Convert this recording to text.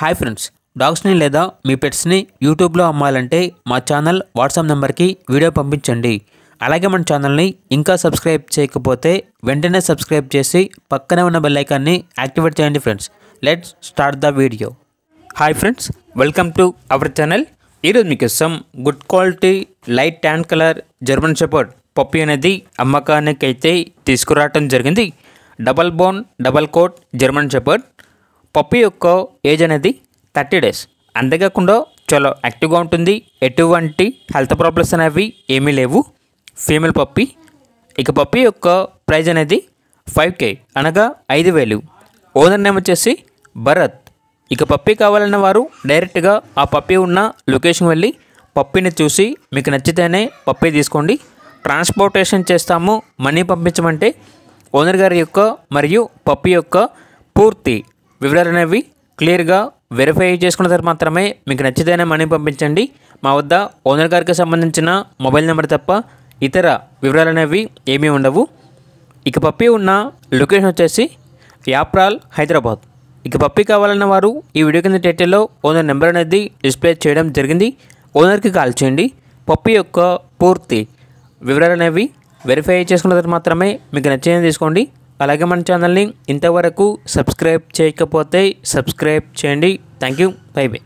Hi friends, డాగ్స్ని లేదా మీ పెట్స్ని యూట్యూబ్లో అమ్మాలంటే మా ఛానల్ వాట్సాప్ నెంబర్కి వీడియో పంపించండి. అలాగే మన ఛానల్ని ఇంకా సబ్స్క్రైబ్ చేయకపోతే వెంటనే సబ్స్క్రైబ్ చేసి పక్కనే ఉన్న బెల్ ఐకాన్ని యాక్టివేట్ చేయండి friends. Let's start the video. Hi friends, welcome to our channel. ఈరోజు మీకోసం good quality light tan colour German shepherd puppy అనేది అమ్మకానికి అయితే తీసుకురావటం జరిగింది. Double bone double coat German shepherd puppy యొక్క ఏజ్ అనేది 30 days. అంతేకాకుండా చాలా యాక్టివ్గా ఉంటుంది. ఎటువంటి హెల్త్ ప్రాబ్లమ్స్ అనేవి ఏమీ లేవు. Female puppy. ఇక పప్పీ యొక్క ప్రైజ్ అనేది 5K అనగా 5,000. ఓనర్ నేమ్ వచ్చేసి భరత్. ఇక పప్పీ కావాలన్న వారు డైరెక్ట్గా ఆ పప్పీ ఉన్న లొకేషన్ వెళ్ళి పప్పీని చూసి మీకు నచ్చితేనే పప్పీ తీసుకోండి. ట్రాన్స్పోర్టేషన్ చేస్తాము. మనీ పంపించమంటే ఓనర్ గారి యొక్క మరియు పప్పీ యొక్క పూర్తి వివరాలు అనేవి క్లియర్గా వెరిఫై చేసుకున్న తర్వాత మాత్రమే మీకు నచ్చితేనే మనీ పంపించండి. మా వద్ద ఓనర్ గారికి సంబంధించిన మొబైల్ నెంబర్ తప్ప ఇతర వివరాలు అనేవి ఏమీ ఉండవు. ఇక పప్పీ ఉన్న లొకేషన్ వచ్చేసి యాప్రాల్, హైదరాబాద్. ఇక పప్పీ కావాలన్న వారు ఈ వీడియో కింద టైటిల్లో ఓనర్ నెంబర్ అనేది డిస్ప్లే చేయడం జరిగింది. ఓనర్కి కాల్ చేయండి. పప్పీ యొక్క పూర్తి వివరాలు అనేవి వెరిఫై చేసుకున్న తర్వాత మాత్రమే మీకు నచ్చేది తీసుకోండి. అలాగే మన ఛానల్ని ఇంతవరకు సబ్స్క్రైబ్ చేయకపోతే సబ్స్క్రైబ్ చేయండి. Thank you. By by.